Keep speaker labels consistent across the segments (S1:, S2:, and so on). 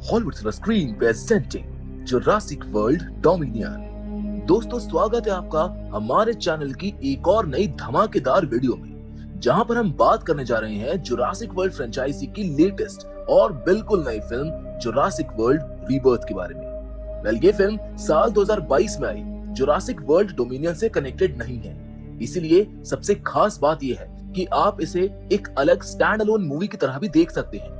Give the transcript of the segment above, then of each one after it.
S1: Hollywood silver screen presenting Jurassic world dominion. दोस्तों, स्वागत है आपका हमारे चैनल की एक और नई धमाकेदार वीडियो में, जहां पर हम बात करने जा रहे हैं जुरासिक वर्ल्ड फ्रेंचाइजी की लेटेस्ट और बिल्कुल नई फिल्म जुरासिक वर्ल्ड रीबर्थ के बारे में। ये फिल्म साल 2022 में आई जुरासिक वर्ल्ड डोमिनियन से कनेक्टेड नहीं है, इसीलिए सबसे खास बात यह है कि आप इसे एक अलग स्टैंड अलोन मूवी की तरह भी देख सकते हैं।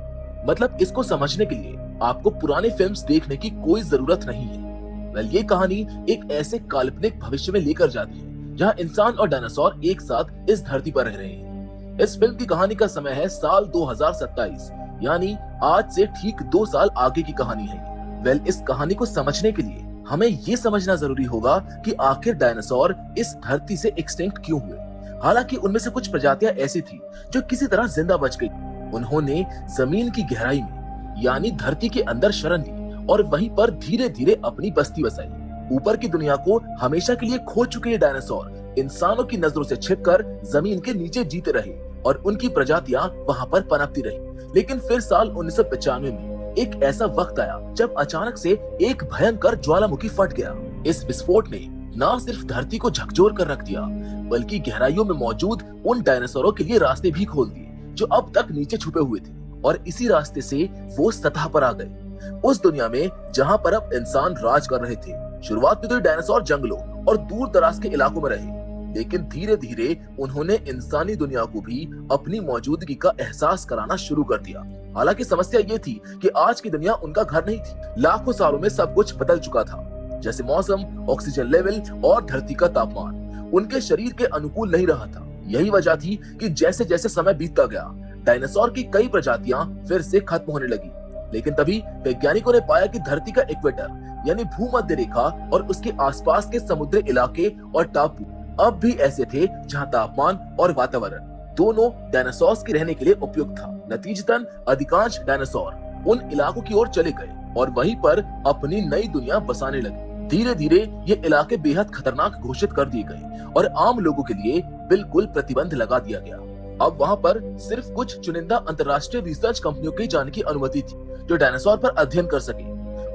S1: मतलब इसको समझने के लिए आपको पुराने फिल्म्स देखने की कोई जरूरत नहीं है। ये कहानी एक ऐसे काल्पनिक भविष्य में लेकर जाती है जहां इंसान और डायनासोर एक साथ इस धरती पर रह रहे हैं। इस फिल्म की कहानी का समय है साल 2027, यानी आज से ठीक 2 साल आगे की कहानी है। इस कहानी को समझने के लिए हमें ये समझना जरूरी होगा कि आखिर डायनासोर इस धरती से एक्सटिंक्ट क्यों हुए। हालांकि उनमें से कुछ प्रजातियां ऐसी थी जो किसी तरह जिंदा बच गई। उन्होंने जमीन की गहराई में यानी धरती के अंदर शरण ली और वहीं पर धीरे धीरे अपनी बस्ती बसाई। ऊपर की दुनिया को हमेशा के लिए खो चुके ये डायनासोर इंसानों की नजरों से छिपकर जमीन के नीचे जीते रहे और उनकी प्रजातियां वहां पर पनपती रही। लेकिन फिर साल 1995 में एक ऐसा वक्त आया जब अचानक से एक भयंकर ज्वालामुखी फट गया। इस विस्फोट ने न सिर्फ धरती को झकझोर कर रख दिया, बल्कि गहराइयों में मौजूद उन डायनासोरों के लिए रास्ते भी खोल दिए जो अब तक नीचे छुपे हुए थे, और इसी रास्ते से वो सतह पर आ गए, उस दुनिया में जहां पर अब इंसान राज कर रहे थे। शुरुआत में तो डायनासोर जंगलों और दूर दराज के इलाकों में रहे, लेकिन धीरे धीरे उन्होंने इंसानी दुनिया को भी अपनी मौजूदगी का एहसास कराना शुरू कर दिया। हालांकि समस्या ये थी कि आज की दुनिया उनका घर नहीं थी। लाखों सालों में सब कुछ बदल चुका था, जैसे मौसम, ऑक्सीजन लेवल और धरती का तापमान उनके शरीर के अनुकूल नहीं रहा था। यही वजह थी कि जैसे जैसे समय बीतता गया, डायनासोर की कई प्रजातियां फिर से खत्म होने लगी। लेकिन तभी वैज्ञानिकों ने पाया कि धरती का इक्वेटर यानी भूमध्य रेखा और उसके आसपास के समुद्री इलाके और टापू अब भी ऐसे थे जहां तापमान और वातावरण दोनों डायनासोर्स के रहने के लिए उपयुक्त था। नतीजतन अधिकांश डायनासोर उन इलाकों की ओर चले गए और वहीं पर अपनी नई दुनिया बसाने लगे। धीरे धीरे ये इलाके बेहद खतरनाक घोषित कर दिए गए और आम लोगों के लिए बिल्कुल प्रतिबंध लगा दिया गया। अब वहां पर सिर्फ कुछ चुनिंदा अंतर्राष्ट्रीय रिसर्च कंपनियों के जाने की अनुमति थी जो डायनासोर पर अध्ययन कर सके।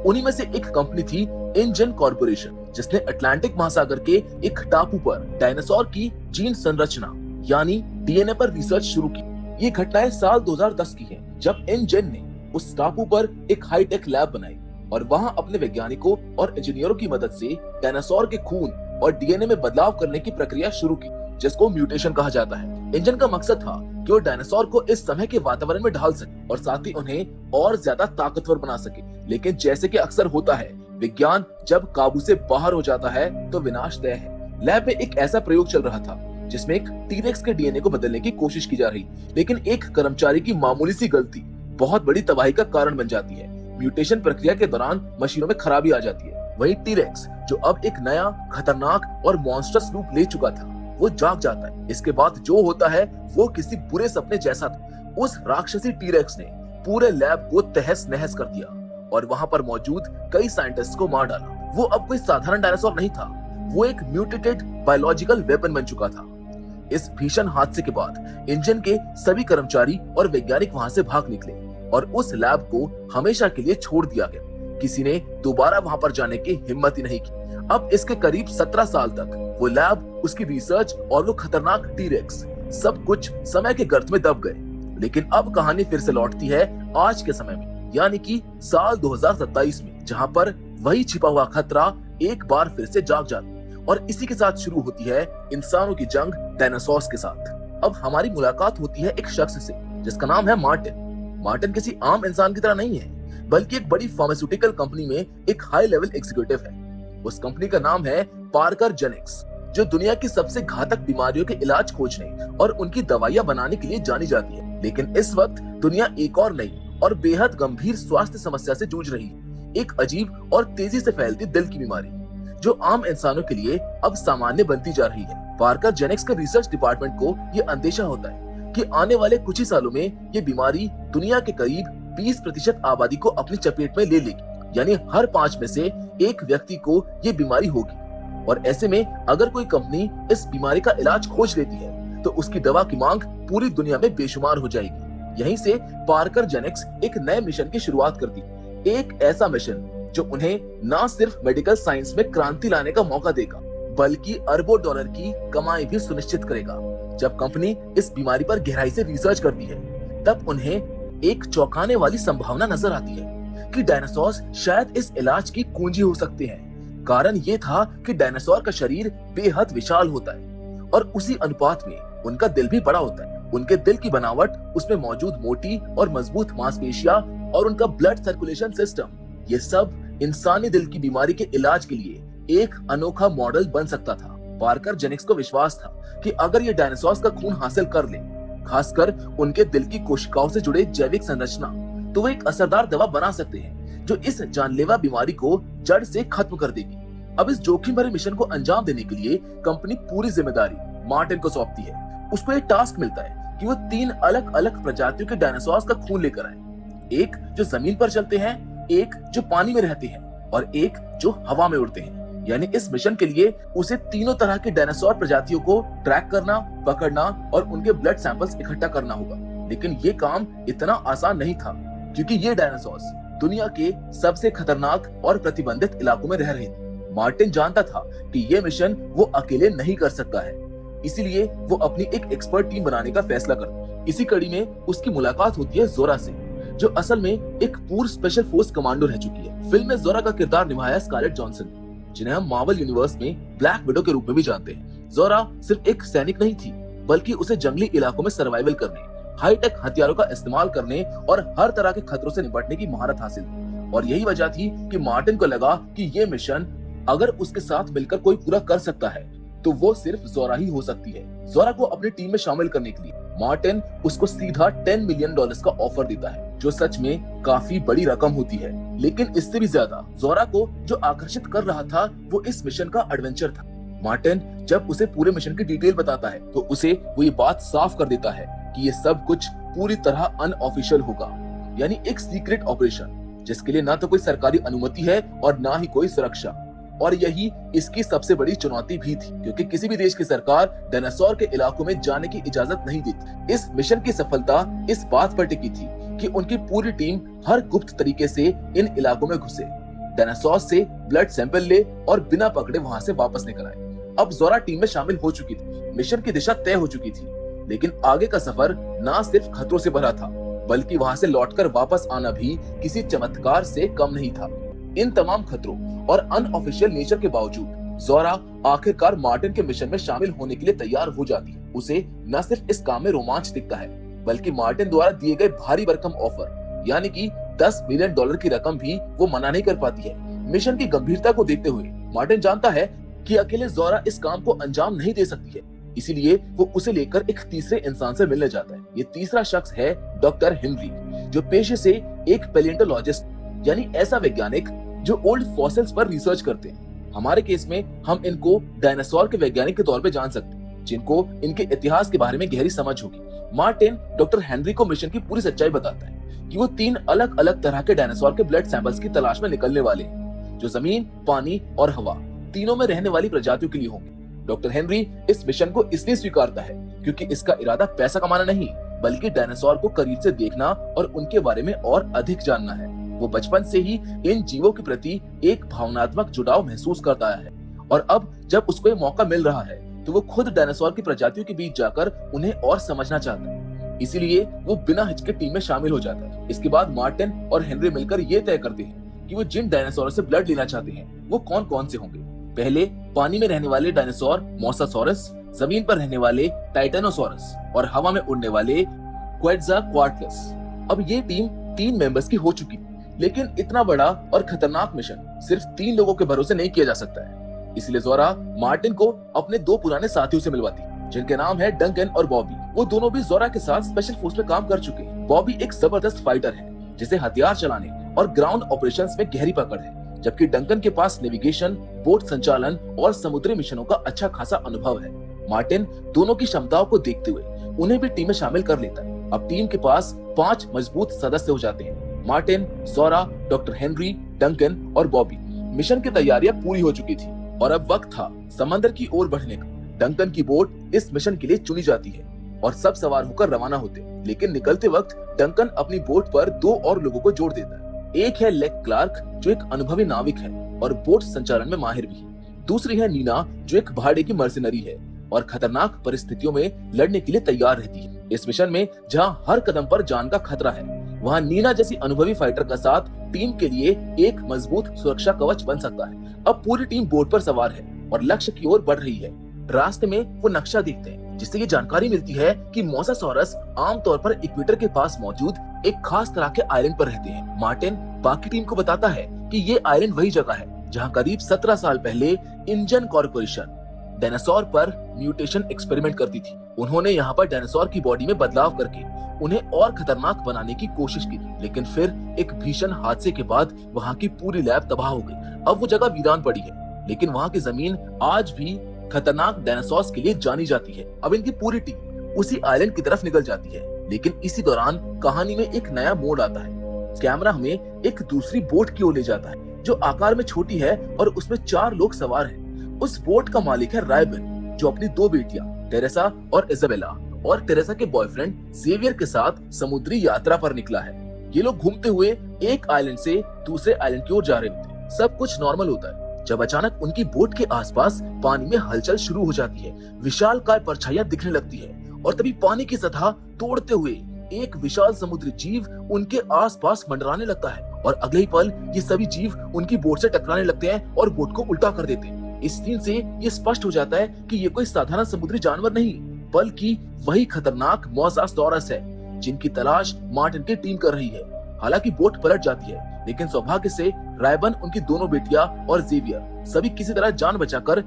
S1: उन्हीं में से एक कंपनी थी इंजन कॉर्पोरेशन, जिसने अटलांटिक महासागर के एक टापू पर डायनासोर की जीन संरचना यानी डीएनए पर रिसर्च शुरू की। ये घटनाएं साल 2010 की हैं, जब इंजन ने उस टापू पर एक हाईटेक लैब बनाई और वहां अपने वैज्ञानिकों और इंजीनियरों की मदद से डायनासोर के खून और डीएनए में बदलाव करने की प्रक्रिया शुरू की, जिसको म्यूटेशन कहा जाता है। इंजन का मकसद था कि वो डायनासोर को इस समय के वातावरण में ढाल सके और साथ ही उन्हें और ज्यादा ताकतवर बना सके। लेकिन जैसे कि अक्सर होता है, विज्ञान जब काबू से बाहर हो जाता है तो विनाश तय है। लैब में एक ऐसा प्रयोग चल रहा था जिसमें एक टीरेक्स के डीएनए को बदलने की कोशिश की जा रही, लेकिन एक कर्मचारी की मामूली सी गलती बहुत बड़ी तबाही का कारण बन जाती है। म्यूटेशन प्रक्रिया के दौरान मशीनों में खराबी आ जाती है। वही टीरेक्स, जो अब एक नया खतरनाक और मॉन्स्टरस रूप ले चुका था, वो जाग जाता है। इसके बाद जो होता है वो किसी बुरे सपने जैसा था। उस राक्षसी टीरेक्स ने पूरे लैब को तहस नहस कर दिया और वहां पर मौजूद कई साइंटिस्ट को मार डाला। वो अब कोई साधारण डायनासोर नहीं था, वो एक म्यूटेटेड बायोलॉजिकल वेपन बन चुका था। इस भीषण हादसे के बाद इंजन के सभी कर्मचारी और वैज्ञानिक वहां से भाग निकले और उस लैब को हमेशा के लिए छोड़ दिया गया। किसी ने दोबारा वहां पर जाने की हिम्मत ही नहीं की। अब इसके करीब 17 साल तक वो लैब, उसकी रिसर्च और वो खतरनाक टीरेक्स सब कुछ समय के गर्त में दब गए। लेकिन अब कहानी फिर से लौटती है आज के समय में, यानी कि साल 2027 में, जहां पर वही छिपा हुआ खतरा एक बार फिर से जाग जाता है और इसी के साथ शुरू होती है इंसानों की जंग डायनासोर्स के साथ। अब हमारी मुलाकात होती है एक शख्स से जिसका नाम है मार्टिन। मार्टिन किसी आम इंसान की तरह नहीं है, बल्कि एक बड़ी फार्मास्यूटिकल कंपनी में एक हाई लेवल एग्जीक्यूटिव है। उस कंपनी का नाम है पार्कर जेनेटिक्स, जो दुनिया की सबसे घातक बीमारियों के इलाज खोजने और उनकी दवाइयां बनाने के लिए जानी जाती है। लेकिन इस वक्त दुनिया एक और नई और बेहद गंभीर स्वास्थ्य समस्या से जूझ रही है, एक अजीब और तेजी से फैलती दिल की बीमारी, जो आम इंसानों के लिए अब सामान्य बनती जा रही है। पार्कर जेनेटिक्स के रिसर्च डिपार्टमेंट को ये अंदेशा होता है कि आने वाले कुछ ही सालों में ये बीमारी दुनिया के करीब 20% आबादी को अपनी चपेट में ले लेगी, यानी हर 5 में से एक व्यक्ति को ये बीमारी होगी। और ऐसे में अगर कोई कंपनी इस बीमारी का इलाज खोज लेती है तो उसकी दवा की मांग पूरी दुनिया में बेशुमार हो जाएगी। यहीं से पार्कर जेनेटिक्स एक नए मिशन की शुरुआत करती है। एक ऐसा मिशन जो उन्हें न सिर्फ मेडिकल साइंस में क्रांति लाने का मौका देगा, बल्कि अरबों डॉलर की कमाई भी सुनिश्चित करेगा। जब कंपनी इस बीमारी पर गहराई से रिसर्च करती है, तब उन्हें एक चौंकाने वाली संभावना नजर आती है कि डायनासोर शायद इस इलाज की कुंजी हो सकते हैं। कारण ये था कि डायनासोर का शरीर बेहद विशाल होता है और उसी अनुपात में उनका दिल भी बड़ा होता है। उनके दिल की बनावट, उसमें मौजूद मोटी और मजबूत मांसपेशियां और उनका ब्लड सर्कुलेशन सिस्टम, ये सब इंसानी दिल की बीमारी के इलाज के लिए एक अनोखा मॉडल बन सकता था। पार्कर जेनिक्स को विश्वास था कि अगर ये डायनासोर का खून हासिल कर ले, खासकर उनके दिल की कोशिकाओं से जुड़े जैविक संरचना, तो वो एक असरदार दवा बना सकते हैं जो इस जानलेवा बीमारी को जड़ से खत्म कर देगी। अब इस जोखिम भरे मिशन को अंजाम देने के लिए कंपनी पूरी जिम्मेदारी मार्टिन को सौंपती है। उसको एक टास्क मिलता है कि वो 3 अलग अलग प्रजातियों के डायनासोर का खून लेकर आए। एक जो जमीन पर चलते हैं, एक जो पानी में रहते हैं और एक जो हवा में उड़ते हैं। यानी इस मिशन के लिए उसे तीनों तरह के डायनासोर प्रजातियों को ट्रैक करना, पकड़ना और उनके ब्लड सैंपल्स इकट्ठा करना होगा। लेकिन ये काम इतना आसान नहीं था, क्योंकि ये डायनासोर्स दुनिया के सबसे खतरनाक और प्रतिबंधित इलाकों में रह रहे थे। मार्टिन जानता था कि ये मिशन वो अकेले नहीं कर सकता है, इसीलिए वो अपनी एक एक्सपर्ट टीम बनाने का फैसला करता। इसी कड़ी में उसकी मुलाकात होती है जोरा से, जो असल में एक पूर्व स्पेशल फोर्स कमांडो रह चुकी है। फिल्म में जोरा का किरदार निभाया स्कारलेट जॉनसन, जिन्हें हम मार्वल यूनिवर्स में ब्लैक विडो के रूप में भी जानते हैं। जोरा सिर्फ एक सैनिक नहीं थी, बल्कि उसे जंगली इलाकों में सर्वाइवल करने, हाईटेक हथियारों का इस्तेमाल करने और हर तरह के खतरों से निपटने की महारत हासिल थी। और यही वजह थी कि मार्टिन को लगा कि ये मिशन अगर उसके साथ मिलकर कोई पूरा कर सकता है, तो वो सिर्फ जोरा ही हो सकती है। जोरा को अपनी टीम में शामिल करने के लिए मार्टिन उसको सीधा $10 मिलियन का ऑफर देता है, जो सच में काफी बड़ी रकम होती है। लेकिन इससे भी ज्यादा जोरा को जो आकर्षित कर रहा था, वो इस मिशन का एडवेंचर था। मार्टिन जब उसे पूरे मिशन की डिटेल बताता है, तो उसे वो ये बात साफ कर देता है कि ये सब कुछ पूरी तरह अनऑफिशियल होगा, यानी एक सीक्रेट ऑपरेशन जिसके लिए ना तो कोई सरकारी अनुमति है और ना ही कोई सुरक्षा। और यही इसकी सबसे बड़ी चुनौती भी थी, क्योंकि किसी भी देश की सरकार डायनासोर के इलाकों में जाने की इजाजत नहीं देती। इस मिशन की सफलता इस बात पर टिकी थी कि उनकी पूरी टीम हर गुप्त तरीके से इन इलाकों में घुसे, डायनासोर से ब्लड सैंपल ले और बिना पकड़े वहां से वापस निकल आए। अब जोरा टीम में शामिल हो चुकी थी, मिशन की दिशा तय हो चुकी थी, लेकिन आगे का सफर ना सिर्फ खतरों से भरा था, बल्कि वहां से लौटकर वापस आना भी किसी चमत्कार से कम नहीं था। इन तमाम खतरों और अनऑफिशियल नेचर के बावजूद जोरा आखिरकार मार्टिन के मिशन में शामिल होने के लिए तैयार हो जाती है। उसे न सिर्फ इस काम में रोमांच दिखता है, बल्कि मार्टिन द्वारा दिए गए भारी भरकम ऑफर, यानी कि $10 मिलियन की रकम भी वो मना नहीं कर पाती है। मिशन की गंभीरता को देखते हुए मार्टिन जानता है कि अकेले जोरा इस काम को अंजाम नहीं दे सकती है, इसीलिए वो उसे लेकर एक तीसरे इंसान से मिलने जाता है। ये तीसरा शख्स है डॉक्टर हेनरी, जो पेशे से एक पैलियोंटोलॉजिस्ट, यानी ऐसा वैज्ञानिक जो ओल्ड फॉसिल्स पर रिसर्च करते हैं। हमारे केस में हम इनको डायनासोर के वैज्ञानिक के तौर पे जान सकते हैं, जिनको इनके इतिहास के बारे में गहरी समझ होगी। मार्टिन डॉक्टर हेनरी को मिशन की पूरी सच्चाई बताता है कि वो 3 अलग अलग तरह के डायनासोर के ब्लड सैंपल्स की तलाश में निकलने वाले हैं, जो जमीन, पानी और हवा तीनों में रहने वाली प्रजातियों के लिए होंगे। डॉक्टर हेनरी इस मिशन को इसलिए स्वीकारता है क्योंकि इसका इरादा पैसा कमाना नहीं, बल्कि डायनासोर को करीब से देखना और उनके बारे में और अधिक जानना है। वो बचपन से ही इन जीवों के प्रति एक भावनात्मक जुड़ाव महसूस करता है, और अब जब उसको ये मौका मिल रहा है, तो वो खुद डायनासोर की प्रजातियों के बीच जाकर उन्हें और समझना चाहता है। इसीलिए वो बिना हिचके टीम में शामिल हो जाता है। इसके बाद मार्टिन और हेनरी मिलकर ये तय करते हैं कि वो जिन डायनासोर से ब्लड लेना चाहते हैं, वो कौन कौन से होंगे। पहले पानी में रहने वाले डायनासोर मोसासॉरस, जमीन पर रहने वाले टाइटेनोसॉरस और हवा में उड़ने वाले क्वेट्ज़ाल्कोआट्लस। अब ये टीम 3 मेंबर्स की हो चुकी, लेकिन इतना बड़ा और खतरनाक मिशन सिर्फ 3 लोगों के भरोसे नहीं किया जा सकता है। इसलिए जोरा मार्टिन को अपने 2 पुराने साथियों से मिलवाती, जिनके नाम है डंकन और बॉबी। वो दोनों भी जोरा के साथ स्पेशल फोर्स में काम कर चुके हैं। बॉबी एक जबरदस्त फाइटर है, जिसे हथियार चलाने और ग्राउंड ऑपरेशंस में गहरी पकड़ है, जबकि डंकन के पास नेविगेशन, बोट संचालन और समुद्री मिशनों का अच्छा खासा अनुभव है। मार्टिन दोनों की क्षमताओं को देखते हुए उन्हें भी टीम में शामिल कर लेता है। अब टीम के पास 5 मजबूत सदस्य हो जाते हैं: मार्टिन, जोरा, डॉक्टर हेनरी, डंकन और बॉबी। मिशन की तैयारियां पूरी हो चुकी थी और अब वक्त था समंदर की ओर बढ़ने का। डंकन की बोट इस मिशन के लिए चुनी जाती है और सब सवार होकर रवाना होते हैं, लेकिन निकलते वक्त डंकन अपनी बोट पर 2 और लोगों को जोड़ देता है। एक है लेक क्लार्क, जो एक अनुभवी नाविक है और बोट संचालन में माहिर भी है। दूसरी है नीना, जो एक भाड़े की मर्सिनरी है और खतरनाक परिस्थितियों में लड़ने के लिए तैयार रहती है। इस मिशन में जहां हर कदम पर जान का खतरा है, वहां नीना जैसी अनुभवी फाइटर का साथ टीम के लिए एक मजबूत सुरक्षा कवच बन सकता है। अब पूरी टीम बोट पर सवार है और लक्ष्य की ओर बढ़ रही है। रास्ते में वो नक्शा देखते हैं, जिससे ये जानकारी मिलती है कि मोसासॉरस आमतौर पर इक्वेटर के पास मौजूद एक खास तरह के आइलैंड पर रहते हैं। मार्टिन बाकी टीम को बताता है कि ये आइलैंड वही जगह है जहां करीब 17 साल पहले इंजन कॉर्पोरेशन डायनासोर पर म्यूटेशन एक्सपेरिमेंट करती थी। उन्होंने यहाँ पर डायनासोर की बॉडी में बदलाव करके उन्हें और खतरनाक बनाने की कोशिश की, लेकिन फिर एक भीषण हादसे के बाद वहाँ की पूरी लैब तबाह हो गई। अब वो जगह वीरान पड़ी है, लेकिन वहाँ की जमीन आज भी खतरनाक डायनासोर्स के लिए जानी जाती है। अब इनकी पूरी टीम उसी आइलैंड की तरफ निकल जाती है, लेकिन इसी दौरान कहानी में एक नया मोड़ आता है। कैमरा हमें एक दूसरी बोट की ओर ले जाता है, जो आकार में छोटी है और उसमें 4 लोग सवार हैं। उस बोट का मालिक है रायबन, जो अपनी 2 बेटियां टेरेसा और इजाबेला और टेरेसा के बॉयफ्रेंड जेवियर के साथ समुद्री यात्रा पर निकला है। ये लोग घूमते हुए एक आइलैंड से दूसरे आइलैंड की ओर जा रहे होते हैं। सब कुछ नॉर्मल होता है जब अचानक उनकी बोट के आसपास पानी में हलचल शुरू हो जाती है। विशालकाय परछाइयां दिखने लगती है और तभी पानी की सतह तोड़ते हुए एक विशाल समुद्री जीव उनके आसपास मंडराने लगता है और अगले ही पल ये सभी जीव उनकी बोट से टकराने लगते हैं और बोट को उल्टा कर देते हैं। इस सीन से ये स्पष्ट हो जाता है कि ये कोई साधारण समुद्री जानवर नहीं, बल्कि वही खतरनाक मोसासॉरस है जिनकी तलाश मार्टिन की टीम कर रही है। हालांकि बोट पलट जाती है, लेकिन सौभाग्य से रायबन, उनकी दोनों बेटियां और जेवियर सभी किसी तरह जान बचाकर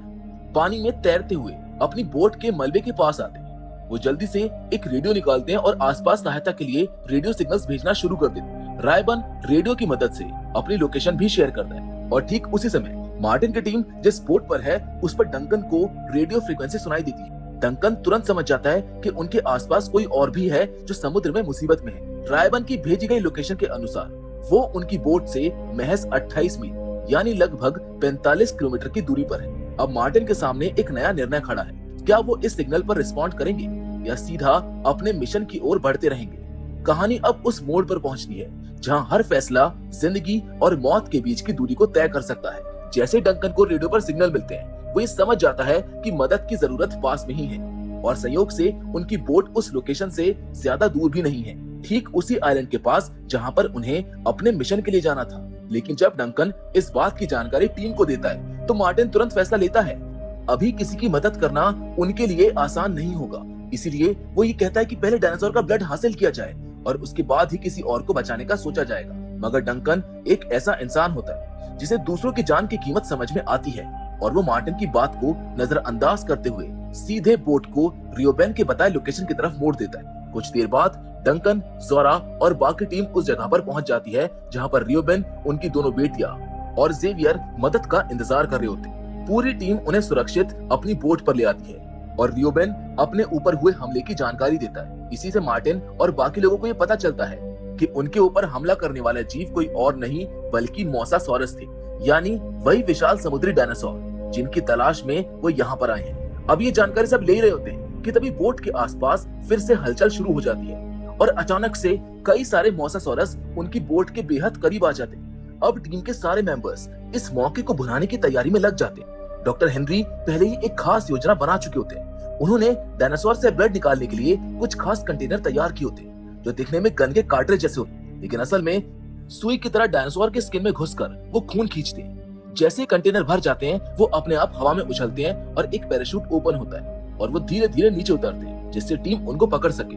S1: पानी में तैरते हुए अपनी बोट के मलबे के पास आते हैं। वो जल्दी से एक रेडियो निकालते हैं और आसपास सहायता के लिए रेडियो सिग्नल्स भेजना शुरू कर देते हैं। रायबन रेडियो की मदद से अपनी लोकेशन भी शेयर करता है और ठीक उसी समय मार्टिन की टीम जिस बोट पर है उस पर डंकन को रेडियो फ्रीक्वेंसी सुनाई देती है। डंकन तुरंत समझ जाता है कि उनके आसपास कोई और भी है जो समुद्र में मुसीबत में है। रायबन की भेजी गई लोकेशन के अनुसार वो उनकी बोट से महज 28 मील यानी लगभग 45 किलोमीटर की दूरी पर है। अब मार्टिन के सामने एक नया निर्णय खड़ा है। क्या वो इस सिग्नल पर रिस्पॉन्ड करेंगे या सीधा अपने मिशन की ओर बढ़ते रहेंगे? कहानी अब उस मोड़ पर पहुंचती है जहां हर फैसला जिंदगी और मौत के बीच की दूरी को तय कर सकता है। जैसे डंकन को रेडियो पर सिग्नल मिलते हैं, वो ये समझ जाता है कि मदद की जरूरत पास में ही है और संयोग से उनकी बोट उस लोकेशन से ज्यादा दूर भी नहीं है, ठीक उसी आइलैंड के पास जहां पर उन्हें अपने मिशन के लिए जाना था। लेकिन जब डंकन इस बात की जानकारी टीम को देता है, तो मार्टिन तुरंत फैसला लेता है अभी किसी की मदद करना उनके लिए आसान नहीं होगा। इसीलिए वो ये कहता है कि पहले डायनासोर का ब्लड हासिल किया जाए और उसके बाद ही किसी और को बचाने का सोचा जाएगा। मगर डंकन एक ऐसा इंसान होता है जिसे दूसरों की जान की कीमत समझ में आती है और वो मार्टिन की बात को नजरअंदाज करते हुए सीधे बोट को रियोबेन के बताए लोकेशन की तरफ मोड़ देता है। कुछ देर बाद डंकन, जोरा और बाकी टीम उस जगह पर पहुंच जाती है जहां पर रियोबेन, उनकी दोनों बेटियां और जेवियर मदद का इंतजार कर रहे होते हैं। पूरी टीम उन्हें सुरक्षित अपनी बोट पर ले आती है और रियोबेन अपने ऊपर हुए हमले की जानकारी देता है। इसी से मार्टिन और बाकी लोगों को ये पता चलता है कि उनके ऊपर हमला करने वाला जीव कोई और नहीं बल्कि मोसासॉरस थे, यानी वही विशाल समुद्री डायनासोर जिनकी तलाश में वो यहाँ पर आए हैं। अब ये जानकारी सब ले रहे होते हैं कि तभी बोट के आसपास फिर से हलचल शुरू हो जाती है और अचानक से कई सारे मोसासॉरस उनकी बोट के बेहद करीब आ जाते हैं। अब टीम के सारे मेंबर्स इस मौके को भुनाने की तैयारी में लग जाते हैं। डॉक्टर हेनरी पहले ही एक खास योजना बना चुके होते हैं। उन्होंने डायनासोर से ब्लड निकालने के लिए कुछ खास कंटेनर तैयार किए होते हैं जो दिखने में गन के कार्ट्रिज जैसे होते हैं, लेकिन असल में सुई की तरह डायनासोर के स्किन में घुसकर वो खून खींचते हैं। जैसे कंटेनर भर जाते हैं, वो अपने आप हवा में उछलते हैं और एक पैराशूट ओपन होता है और वो धीरे धीरे नीचे उतरते हैं जिससे टीम उनको पकड़ सके।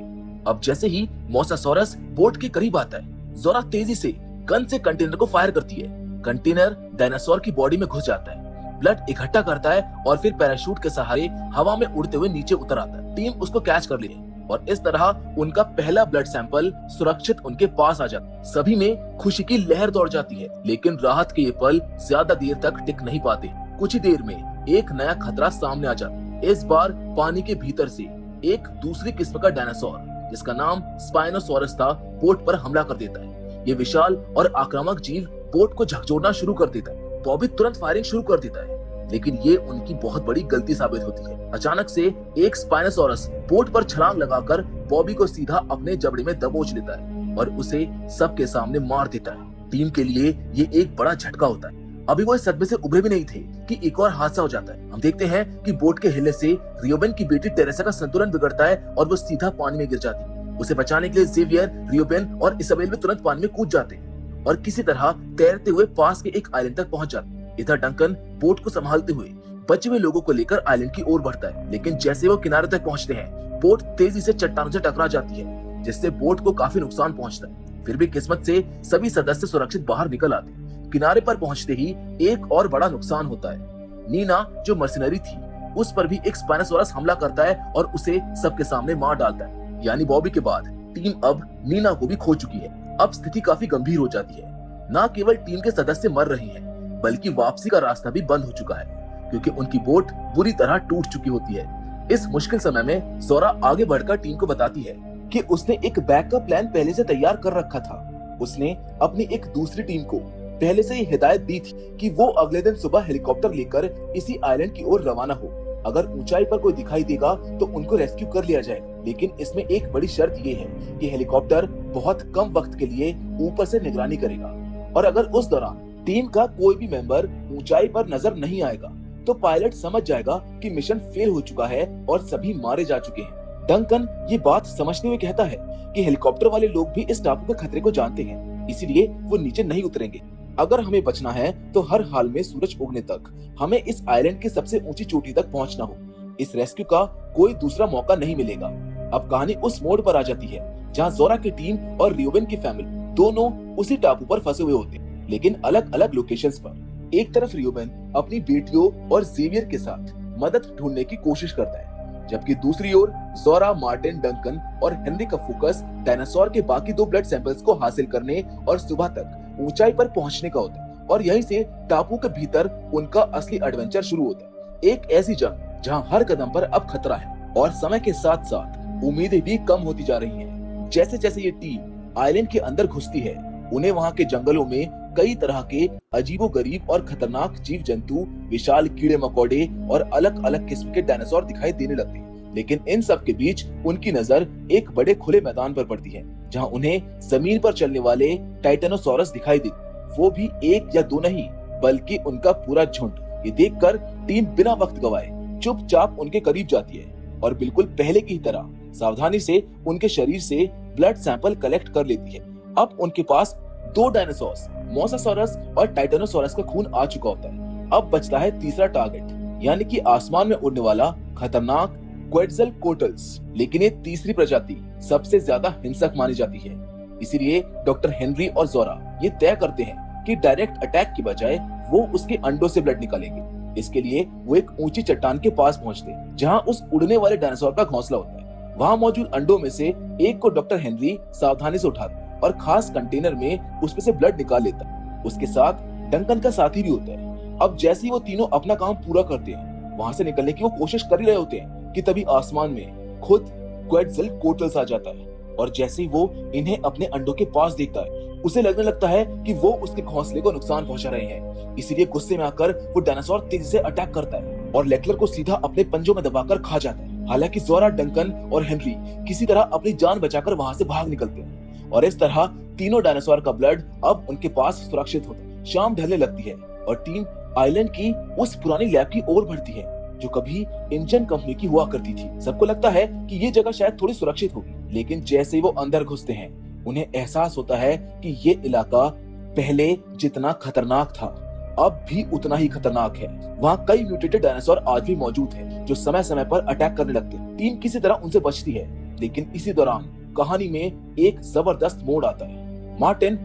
S1: अब जैसे ही मोसासॉरस बोट के करीब आता है, जोरा तेजी से गन से कंटेनर को फायर करती है। कंटेनर डायनासोर की बॉडी में घुस जाता है, ब्लड इकट्ठा करता है और फिर पैराशूट के सहारे हवा में उड़ते हुए नीचे उतर आता है। टीम उसको कैच कर लेती है और इस तरह उनका पहला ब्लड सैंपल सुरक्षित उनके पास आ जाता है। सभी में खुशी की लहर दौड़ जाती है, लेकिन राहत के ये पल ज्यादा देर तक टिक नहीं पाते। कुछ ही देर में एक नया खतरा सामने आ जाता है। इस बार पानी के भीतर से एक दूसरी किस्म का डायनासोर जिसका नाम स्पाइनोसॉरस था, बोट पर हमला कर देता है। ये विशाल और आक्रामक जीव बोट को झकझोरना शुरू कर देता है। बॉबी तुरंत फायरिंग शुरू कर देता है, लेकिन ये उनकी बहुत बड़ी गलती साबित होती है। अचानक से एक स्पाइनोसॉरस बोट पर छलांग लगाकर बॉबी को सीधा अपने जबड़े में दबोच लेता है और उसे सबके सामने मार देता है। टीम के लिए ये एक बड़ा झटका होता है। अभी वो इस सदमे से उभरे भी नहीं थे कि एक और हादसा हो जाता है। हम देखते हैं कि बोट के हिलने से रियोबेन की बेटी टेरेसा का संतुलन बिगड़ता है और वो सीधा पानी में गिर जाती है। उसे बचाने के लिए जेवियर, रियोबेन और इसाबेल भी तुरंत पानी में कूद जाते हैं और किसी तरह तैरते हुए पास के एक आइलैंड तक पहुंच जाते हैं। इधर डंकन बोट को संभालते हुए बचे हुए लोगों को लेकर आइलैंड की ओर बढ़ता है, लेकिन जैसे वो किनारे तक पहुंचते हैं, बोट तेजी से चट्टानों से टकरा जाती है, जिससे बोट को काफी नुकसान पहुंचता है। फिर भी किस्मत से सभी सदस्य सुरक्षित बाहर निकल आते हैं। किनारे पर पहुंचते ही एक और बड़ा नुकसान होता है। नीना, जो मर्सिनरी थी, उस पर भी एक स्पाइनोसॉरस हमला करता है और उसे सबके सामने मार डालता है। यानी बॉबी के बाद टीम अब नीना को भी खो चुकी है। अब स्थिति काफी गंभीर हो जाती है। न केवल टीम के सदस्य मर रहे हैं, बल्कि वापसी का रास्ता भी बंद हो चुका है, क्योंकि उनकी बोट बुरी तरह टूट चुकी होती है। इस मुश्किल समय में जोरा आगे बढ़कर टीम को बताती है कि उसने एक बैकअप प्लान पहले से तैयार कर रखा था। उसने अपनी एक दूसरी टीम को पहले से ही हिदायत दी थी कि वो अगले दिन सुबह हेलीकॉप्टर लेकर इसी आइलैंड की ओर रवाना हो। अगर ऊंचाई पर कोई दिखाई देगा तो उनको रेस्क्यू कर लिया जाएगा, लेकिन इसमें एक बड़ी शर्त ये है कि हेलीकॉप्टर बहुत कम वक्त के लिए ऊपर से निगरानी करेगा, और अगर उस दौरान टीम का कोई भी मेंबर ऊंचाई पर नजर नहीं आएगा तो पायलट समझ जाएगा कि मिशन फेल हो चुका है और सभी मारे जा चुके हैं। डंकन ये बात समझते हुए कहता है कि हेलीकॉप्टर वाले लोग भी इस टापू के खतरे को जानते हैं, इसीलिए वो नीचे नहीं उतरेंगे। अगर हमें बचना है तो हर हाल में सूरज उगने तक हमें इस आइलैंड की सबसे ऊंची चोटी तक पहुंचना हो। इस रेस्क्यू का कोई दूसरा मौका नहीं मिलेगा। अब कहानी उस मोड़ पर आ जाती है जहां जोरा की टीम और रियोबेन की फैमिली दोनों उसी टापू पर फंसे हुए होते हैं, लेकिन अलग अलग लोकेशंस पर। एक तरफ रियोबेन अपनी बेटियों और जेवियर के साथ मदद ढूंढने की कोशिश करता है, जबकि दूसरी ओर जोरा, मार्टिन, डंकन और हेनरी का फोकस डायनासोर के बाकी 2 ब्लड सैंपल्स को हासिल करने और सुबह तक ऊंचाई पर पहुंचने का होता है। और यहीं से टापू के भीतर उनका असली एडवेंचर शुरू होता है। एक ऐसी जंग जहां हर कदम पर अब खतरा है और समय के साथ साथ उम्मीदें भी कम होती जा रही हैं। जैसे जैसे ये टीम आइलैंड के अंदर घुसती है, उन्हें वहां के जंगलों में कई तरह के अजीबोगरीब और खतरनाक जीव जंतु, विशाल कीड़े मकोड़े और अलग अलग किस्म के डायनासोर दिखाई देने लगते हैं। लेकिन इन सब के बीच उनकी नजर एक बड़े खुले मैदान पर पड़ती है, जहां उन्हें जमीन पर चलने वाले टाइटेनोसॉरस दिखाई देते। वो भी एक या दो नहीं, बल्कि उनका पूरा झुंड। ये देखकर टीम बिना वक्त गवाए चुपचाप उनके करीब जाती है और बिल्कुल पहले की तरह सावधानी से उनके शरीर से ब्लड सैंपल कलेक्ट कर लेती है। अब उनके पास 2 डायनासोर्स, मोसासॉरस और टाइटेनोसॉरस का खून आ चुका होता है। अब बचता है तीसरा टारगेट, यानी कि आसमान में उड़ने वाला खतरनाक क्वेट्ज़लकोअट्ल्स। लेकिन ये तीसरी प्रजाति सबसे ज्यादा हिंसक मानी जाती है, इसीलिए डॉक्टर हेनरी और जोरा ये तय करते हैं कि डायरेक्ट अटैक की बजाय वो उसके अंडों से ब्लड निकालेंगे। इसके लिए वो एक ऊंची चट्टान के पास पहुंचते हैं, जहां उस उड़ने वाले डायनासोर का घोंसला होता है। वहां मौजूद अंडों में से एक को डॉक्टर हेनरी सावधानी से उठाता है और खास कंटेनर में उसमें से ब्लड निकाल लेता है। उसके साथ डंकन का साथी भी होता है। अब जैसे ही वो तीनों अपना काम पूरा करते हैं, वहां से निकलने की वो कोशिश कर ही रहे होते हैं कि तभी आसमान में खुद क्वेट्ज़लकोअट्ल्स आ जाता है, और जैसे ही वो इन्हें अपने अंडों के पास देखता है, उसे लगने लगता है कि वो उसके घोंसले को नुकसान पहुंचा रहे हैं। इसीलिए गुस्से में आकर वो डायनासोर तेजी से अटैक करता है और लेक्लर को सीधा अपने पंजों में दबाकर खा जाता है। हालांकि जोरा, डंकन और हेनरी किसी तरह अपनी जान बचाकर वहां से भाग निकलते हैं, और इस तरह तीनों डायनासोर का ब्लड अब उनके पास सुरक्षित होता है। शाम ढलने लगती है और टीम आइलैंड की उस पुरानी लैब की ओर बढ़ती है जो कभी इंजन कंपनी की हुआ करती थी। सबको लगता है कि ये जगह शायद थोड़ी सुरक्षित होगी, लेकिन जैसे ही वो अंदर घुसते हैं, उन्हें एहसास होता है कि ये इलाका पहले जितना खतरनाक था, अब भी उतना ही खतरनाक है। वहाँ कई म्यूटेटेड डायनासोर आज भी मौजूद हैं, जो समय समय पर अटैक करने लगते हैं। टीम किसी तरह उनसे बचती है, लेकिन इसी दौरान कहानी में एक जबरदस्त मोड़ आता है। मार्टिन,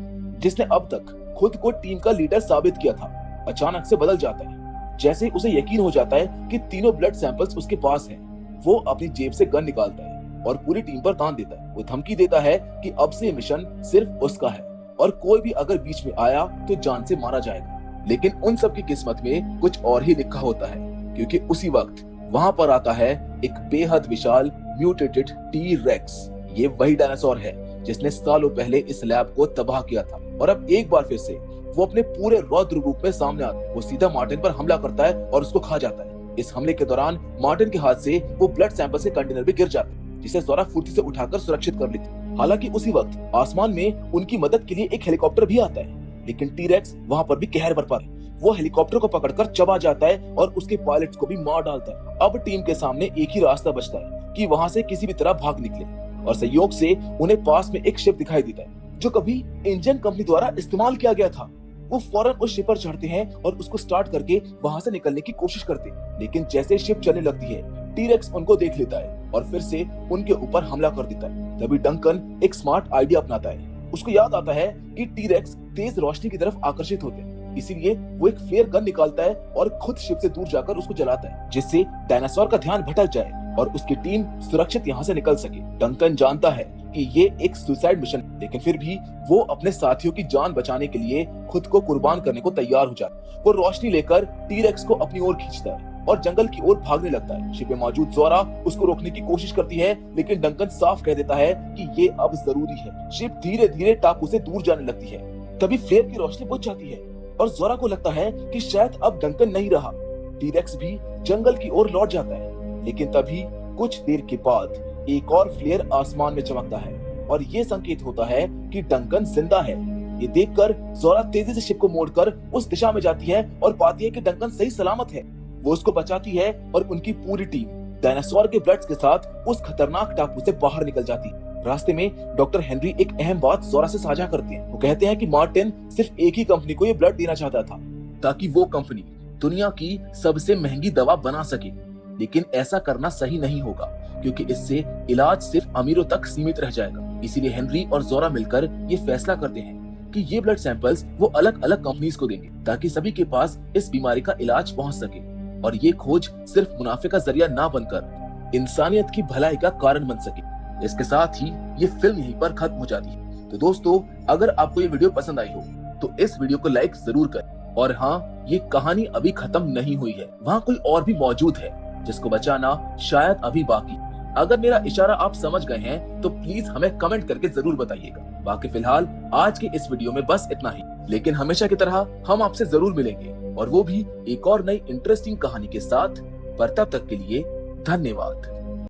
S1: जिसने अब तक खुद को टीम का लीडर साबित किया था, अचानक से बदल जाता है। जैसे उसे यकीन हो जाता है कि तीनों ब्लड सैंपल्स उसके पास हैं, वो अपनी जेब से गन निकालता है और पूरी टीम पर तान देता है। वो धमकी देता है कि अब से मिशन सिर्फ उसका है और कोई भी अगर बीच में आया तो जान से मारा जाएगा। लेकिन उन सब की किस्मत में कुछ और ही लिखा होता है, क्योंकि उसी वक्त वहां पर आता है एक बेहद विशाल म्यूटेटेड टी-रेक्स। ये वही डायनासोर है जिसने सालों पहले इस लैब को तबाह किया था, और अब एक बार फिर से वो अपने पूरे रौद्र रूप में सामने आता है। वो सीधा मार्टिन पर हमला करता है और उसको खा जाता है। इस हमले के दौरान मार्टिन के हाथ से वो ब्लड सैंपल के कंटेनर भी गिर जाता है, जिसे जोरा फुर्ती से उठाकर सुरक्षित कर लेती है। हालांकि उसी वक्त आसमान में उनकी मदद के लिए एक हेलीकॉप्टर भी आता है, लेकिन टी-रेक्स वहां पर भी कहर बरपा है। वो हेलीकॉप्टर को पकड़कर चबा जाता है और उसके पायलट्स को भी मार डालता है। अब टीम के सामने एक ही रास्ता बचता है कि वहां से किसी भी तरह भाग निकले, और संयोग से उन्हें पास में एक शिप दिखाई देता है जो कभी इंजन कंपनी द्वारा इस्तेमाल किया गया था। वो फौरन उस शिप पर चढ़ते हैं और उसको स्टार्ट करके वहां से निकलने की कोशिश करते हैं, लेकिन जैसे शिप चलने लगती है टी-रेक्स उनको देख लेता है और फिर से उनके ऊपर हमला कर देता है। तभी डंकन एक स्मार्ट आइडिया अपनाता है। उसको याद आता है कि टी-रेक्स तेज रोशनी की तरफ आकर्षित होते हैं, इसीलिए वो एक फ्लेयर गन निकालता है और खुद शिप से दूर जाकर उसको जलाता है, जिससे डायनासोर का ध्यान भटक जाए और उसकी टीम सुरक्षित यहाँ से निकल सके। डंकन जानता है कि ये एक सुसाइड मिशन है, लेकिन फिर भी वो अपने साथियों की जान बचाने के लिए खुद को कुर्बान करने को तैयार हो जाता है। वो रोशनी लेकर टी-रेक्स को अपनी ओर खींचता है और जंगल की ओर भागने लगता है। शिप में मौजूद जोरा उसको रोकने की कोशिश करती है, लेकिन डंकन साफ कह देता है कि ये अब जरूरी है। शिप धीरे धीरे टापू से दूर जाने लगती है। तभी फ्लेयर की रोशनी बुझ जाती है और जोरा को लगता है कि शायद अब डंकन नहीं रहा। टी-रेक्स भी जंगल की ओर लौट जाता है, लेकिन तभी कुछ देर के बाद एक और फ्लेयर आसमान में चमकता है और ये संकेत होता है कि डंकन जिंदा है। ये देखकर जोरा तेजी से शिप को मोड़कर उस दिशा में जाती है और पाती है कि डंकन सही सलामत है। वो उसको बचाती है और उनकी पूरी टीम डायनासोर के ब्लड्स के साथ उस खतरनाक टापू से बाहर निकल जाती है। रास्ते में डॉक्टर हेनरी एक अहम बात जोरा से साझा करते हैं। वो कहते हैं कि मार्टिन सिर्फ एक ही कंपनी को ये ब्लड देना चाहता था ताकि वो कंपनी दुनिया की सबसे महंगी दवा बना सके, लेकिन ऐसा करना सही नहीं होगा क्योंकि इससे इलाज सिर्फ अमीरों तक सीमित रह जाएगा। इसीलिए हेनरी और जोरा मिलकर ये फैसला करते हैं कि ये ब्लड सैंपल्स वो अलग अलग कंपनीज को देंगे ताकि सभी के पास इस बीमारी का इलाज पहुंच सके और ये खोज सिर्फ मुनाफे का जरिया ना बनकर इंसानियत की भलाई का कारण बन सके। इसके साथ ही ये फिल्म यहीं पर खत्म हो जाती है। तो दोस्तों, अगर आपको ये वीडियो पसंद आई हो तो इस वीडियो को लाइक जरूर करें। और हाँ, ये कहानी अभी खत्म नहीं हुई है, वहाँ कोई और भी मौजूद है जिसको बचाना शायद अभी बाकी। अगर मेरा इशारा आप समझ गए हैं तो प्लीज हमें कमेंट करके जरूर बताइएगा। बाकी फिलहाल आज के इस वीडियो में बस इतना ही, लेकिन हमेशा की तरह हम आपसे जरूर मिलेंगे और वो भी एक और नई इंटरेस्टिंग कहानी के साथ। पर तब तक के लिए धन्यवाद।